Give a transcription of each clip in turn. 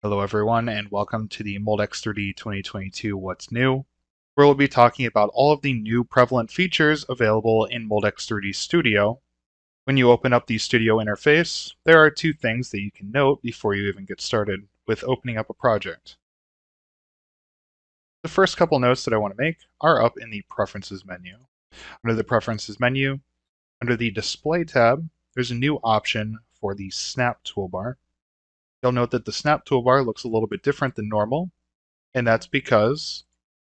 Hello everyone and welcome to the Moldex3D 2022 What's New, where we'll be talking about all of the new prevalent features available in Moldex3D Studio. When you open up the Studio interface, there are two things that you can note before you even get started with opening up a project. The first couple notes that I want to make are up in the Preferences menu. Under the Preferences menu, under the Display tab, there's a new option for the Snap toolbar. You'll note that the Snap toolbar looks a little bit different than normal, and that's because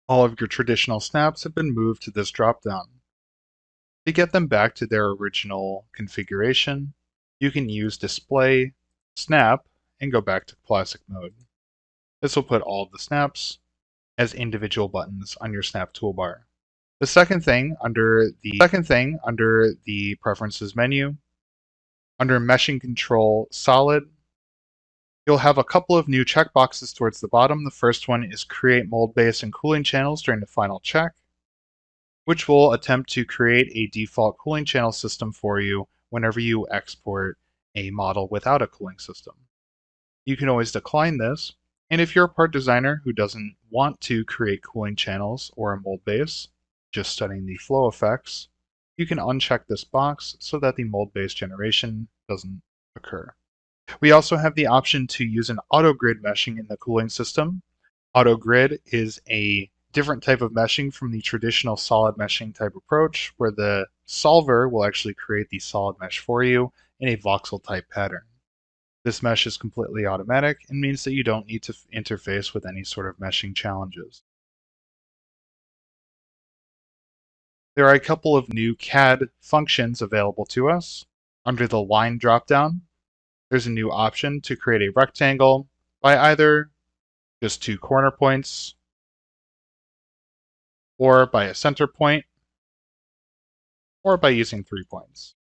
all of your traditional snaps have been moved to this dropdown. To get them back to their original configuration, you can use Display, Snap, and go back to classic mode. This will put all of the snaps as individual buttons on your Snap toolbar. The second thing under the Preferences menu, under Meshing Control Solid, you'll have a couple of new checkboxes towards the bottom. The first one is Create Mold Base and Cooling Channels during the final check, which will attempt to create a default cooling channel system for you whenever you export a model without a cooling system. You can always decline this, and if you're a part designer who doesn't want to create cooling channels or a mold base, just studying the flow effects, you can uncheck this box so that the mold base generation doesn't occur. We also have the option to use an auto grid meshing in the cooling system. Auto grid is a different type of meshing from the traditional solid meshing type approach, where the solver will actually create the solid mesh for you in a voxel type pattern. This mesh is completely automatic and means that you don't need to interface with any sort of meshing challenges. There are a couple of new CAD functions available to us. Under the line dropdown, there's a new option to create a rectangle by either just two corner points or by a center point or by using 3 points.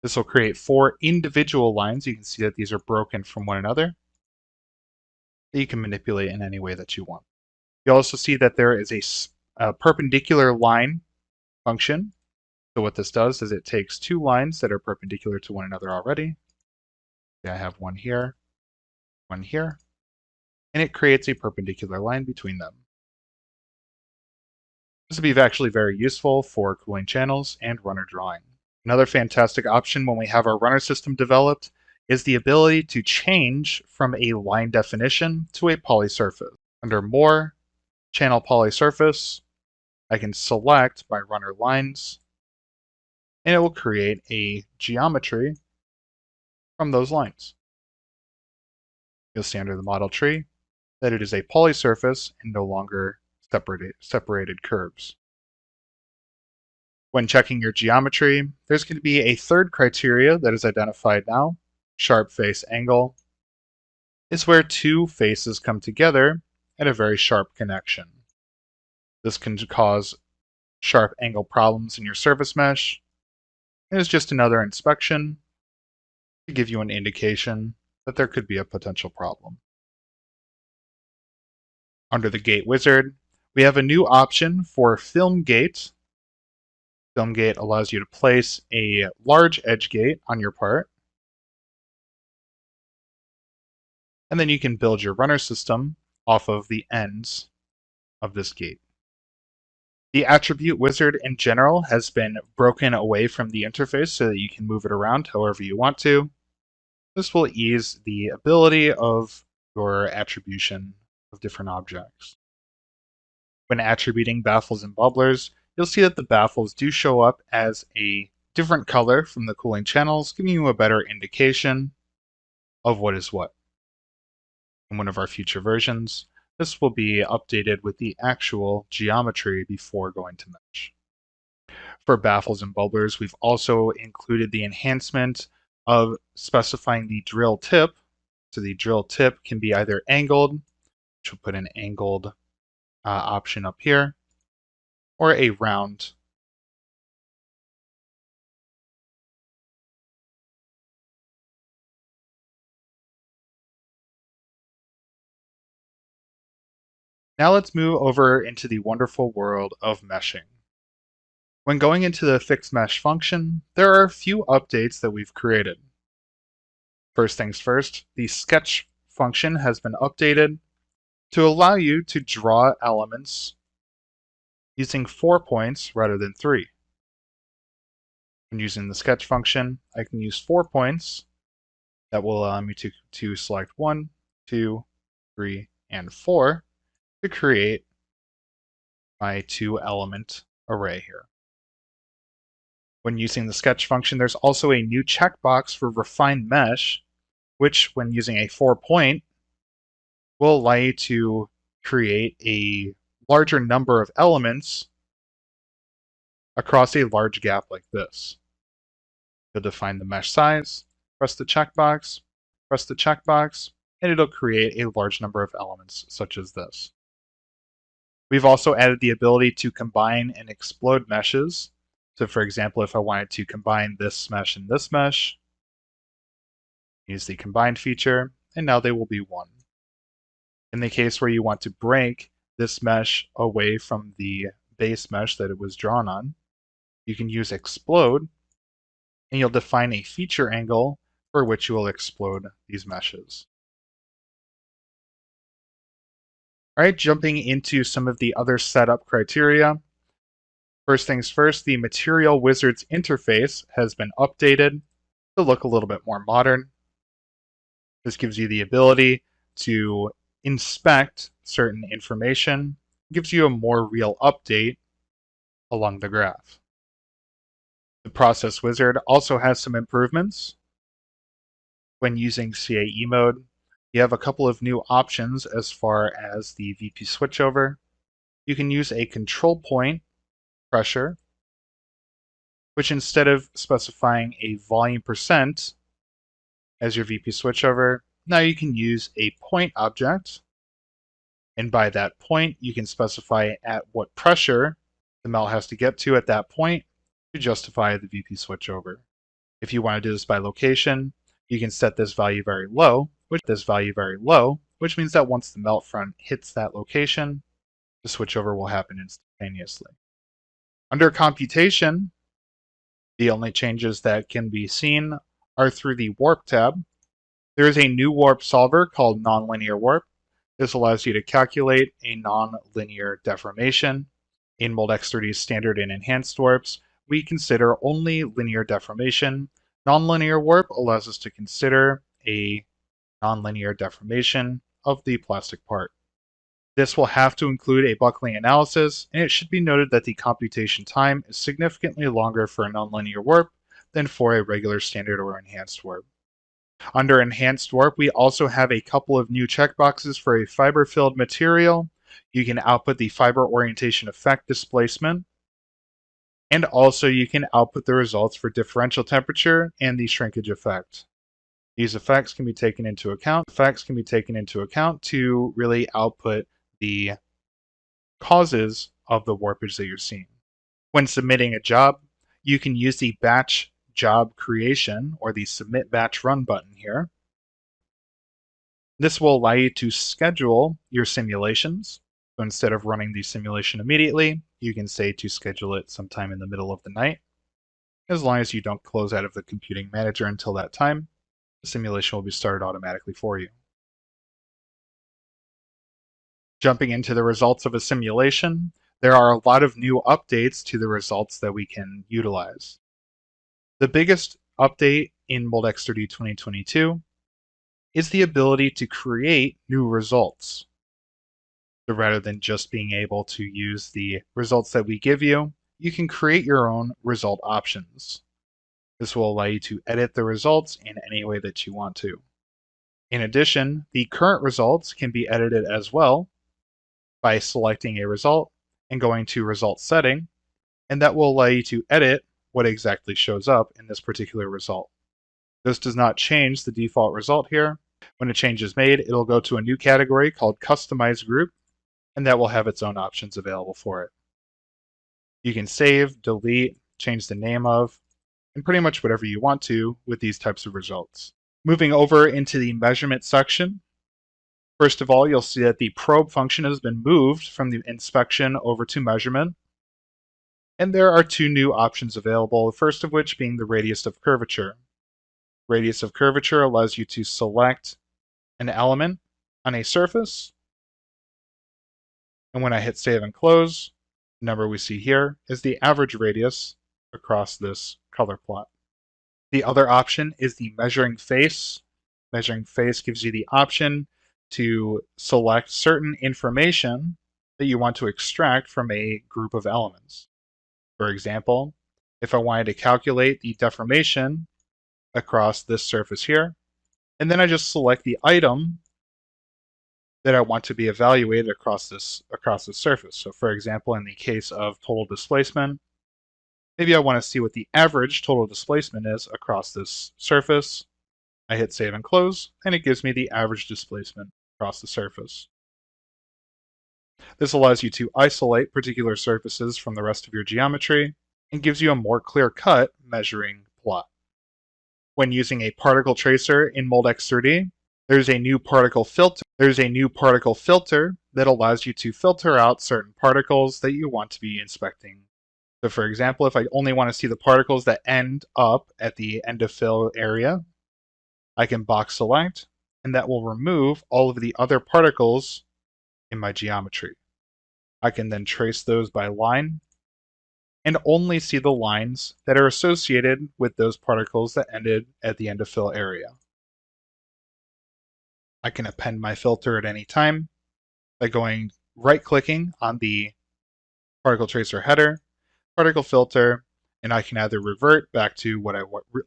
This will create 4 individual lines. You can see that these are broken from one another that you can manipulate in any way that you want. You also see that there is a perpendicular line function. So what this does is it takes 2 lines that are perpendicular to one another already. I have one here, and it creates a perpendicular line between them. This will be actually very useful for cooling channels and runner drawing. Another fantastic option when we have our runner system developed is the ability to change from a line definition to a poly surface. Under More, Channel Poly Surface, I can select my runner lines, and it will create a geometry from those lines. You'll see under the model tree that it is a poly surface and no longer separated curves. When checking your geometry, there's going to be a third criteria that is identified now. Sharp face angle is where 2 faces come together at a very sharp connection. This can cause sharp angle problems in your surface mesh. It is just another inspection to give you an indication that there could be a potential problem. Under the Gate Wizard, we have a new option for Film Gate. Film Gate allows you to place a large edge gate on your part, and then you can build your runner system off of the ends of this gate. The Attribute Wizard in general has been broken away from the interface so that you can move it around however you want to. This will ease the ability of your attribution of different objects. When attributing baffles and bubblers, you'll see that the baffles do show up as a different color from the cooling channels, giving you a better indication of what is what. In one of our future versions, this will be updated with the actual geometry before going to mesh. For baffles and bubblers, we've also included the enhancement of specifying the drill tip. So the drill tip can be either angled, which will put an angled option up here, or a round. Now let's move over into the wonderful world of meshing. When going into the Fix Mesh function, there are a few updates that we've created. First things first, the sketch function has been updated to allow you to draw elements using 4 points rather than 3. When using the sketch function, I can use 4 points. That will allow me to select 1, 2, 3, and 4 to create my 2-element array here. When using the sketch function, there's also a new checkbox for refined mesh, which, when using a 4-point, will allow you to create a larger number of elements across a large gap like this. You'll define the mesh size, press the checkbox, and it'll create a large number of elements such as this. We've also added the ability to combine and explode meshes. So for example, if I wanted to combine this mesh and this mesh, use the combine feature, and now they will be one. In the case where you want to break this mesh away from the base mesh that it was drawn on, you can use explode, and you'll define a feature angle for which you will explode these meshes. All right, jumping into some of the other setup criteria. First things first, the Material Wizards interface has been updated to look a little bit more modern. This gives you the ability to inspect certain information, gives you a more real update along the graph. The Process Wizard also has some improvements. When using CAE mode, you have a couple of new options as far as the VP switchover. You can use a control point pressure, which instead of specifying a volume percent as your VP switchover, now you can use a point object. And by that point, you can specify at what pressure the melt has to get to at that point to justify the VP switchover. If you want to do this by location, you can set this value very low, which means that once the melt front hits that location, the switchover will happen instantaneously. Under computation, the only changes that can be seen are through the warp tab. There is a new warp solver called nonlinear warp. This allows you to calculate a nonlinear deformation. In Moldex3D's standard and enhanced warps, we consider only linear deformation. Nonlinear warp allows us to consider a nonlinear deformation of the plastic part. This will have to include a buckling analysis, and it should be noted that the computation time is significantly longer for a nonlinear warp than for a regular standard or enhanced warp. Under enhanced warp, we also have a couple of new checkboxes for a fiber-filled material. You can output the fiber orientation effect displacement, and also you can output the results for differential temperature and the shrinkage effect. These effects can be taken into account. To really output the causes of the warpage that you're seeing. When submitting a job, you can use the batch job creation or the submit batch run button here. This will allow you to schedule your simulations. So instead of running the simulation immediately, you can say to schedule it sometime in the middle of the night. As long as you don't close out of the computing manager until that time, the simulation will be started automatically for you. Jumping into the results of a simulation, there are a lot of new updates to the results that we can utilize. The biggest update in Moldex3D 2022 is the ability to create new results. So rather than just being able to use the results that we give you, you can create your own result options. This will allow you to edit the results in any way that you want to. In addition, the current results can be edited as well by selecting a result and going to result setting, and that will allow you to edit what exactly shows up in this particular result. This does not change the default result here. When a change is made, it'll go to a new category called Customize Group, and that will have its own options available for it. You can save, delete, change the name of, and pretty much whatever you want to with these types of results. Moving over into the measurement section, first of all, you'll see that the probe function has been moved from the inspection over to measurement. And there are two new options available, the first of which being the radius of curvature. Radius of curvature allows you to select an element on a surface. And when I hit save and close, the number we see here is the average radius across this color plot. The other option is the measuring face. Measuring face gives you the option to select certain information that you want to extract from a group of elements. For example, if I wanted to calculate the deformation across this surface here, and then I just select the item that I want to be evaluated across this surface. So for example, in the case of total displacement, maybe I want to see what the average total displacement is across this surface. I hit save and close, and it gives me the average displacement across the surface. This allows you to isolate particular surfaces from the rest of your geometry and gives you a more clear-cut measuring plot. When using a particle tracer in Moldex3D, there's a new particle filter. That allows you to filter out certain particles that you want to be inspecting. So for example, if I only want to see the particles that end up at the end of fill area, I can box select, and that will remove all of the other particles in my geometry. I can then trace those by line and only see the lines that are associated with those particles that ended at the end of fill area. I can append my filter at any time by going right-clicking on the particle tracer header, particle filter, and I can either revert back to what I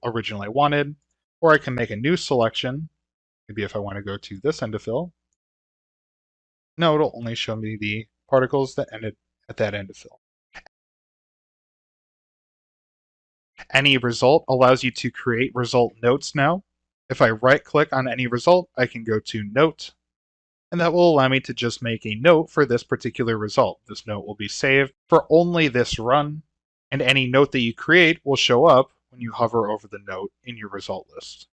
originally wanted, or I can make a new selection. Maybe if I want to go to this end of fill, no, it'll only show me the particles that ended at that end of fill. Any result allows you to create result notes now. If I right-click on any result, I can go to Note, and that will allow me to just make a note for this particular result. This note will be saved for only this run, and any note that you create will show up when you hover over the note in your result list.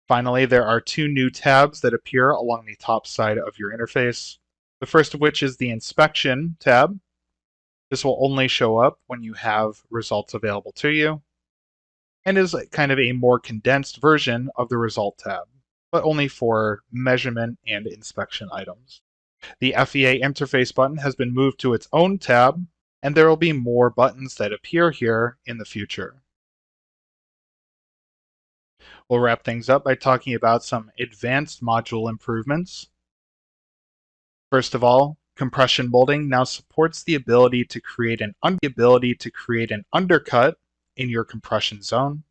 Finally, there are two new tabs that appear along the top side of your interface. The first of which is the Inspection tab. This will only show up when you have results available to you, and is kind of a more condensed version of the Result tab, but only for measurement and inspection items. The FEA interface button has been moved to its own tab, and there will be more buttons that appear here in the future. We'll wrap things up by talking about some advanced module improvements. First of all, compression molding now supports the ability to create an undercut in your compression zone.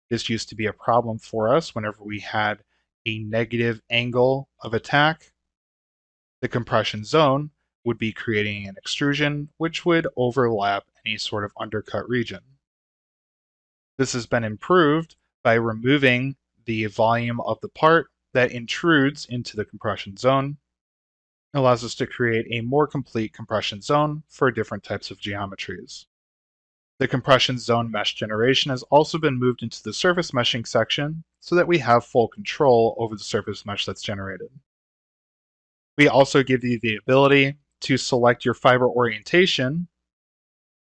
This used to be a problem for us whenever we had a negative angle of attack. The compression zone would be creating an extrusion which would overlap any sort of undercut region. This has been improved by removing the volume of the part that intrudes into the compression zone. It allows us to create a more complete compression zone for different types of geometries. The compression zone mesh generation has also been moved into the surface meshing section so that we have full control over the surface mesh that's generated. We also give you the ability to select your fiber orientation,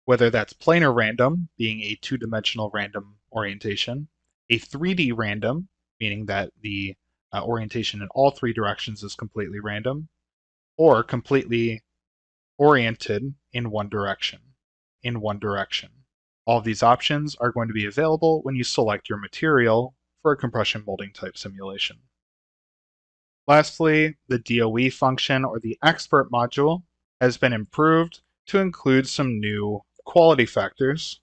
whether that's planar random, being a two-dimensional random orientation, a 3D random, meaning that the orientation in all three directions is completely random, or completely oriented in one direction. All of these options are going to be available when you select your material for a compression molding type simulation. Lastly, the DOE function, or the expert module, has been improved to include some new quality factors.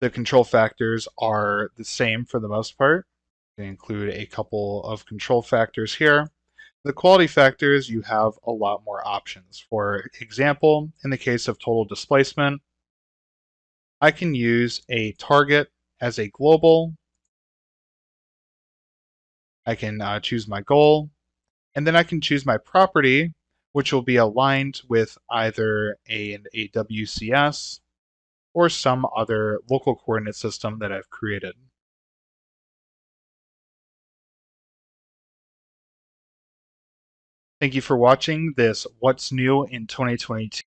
The control factors are the same for the most part. They include a couple of control factors here. The quality factors, you have a lot more options. For example, in the case of total displacement, I can use a target as a global. I can choose my goal, and then I can choose my property, which will be aligned with either a WCS or some other local coordinate system that I've created. Thank you for watching this What's New in 2022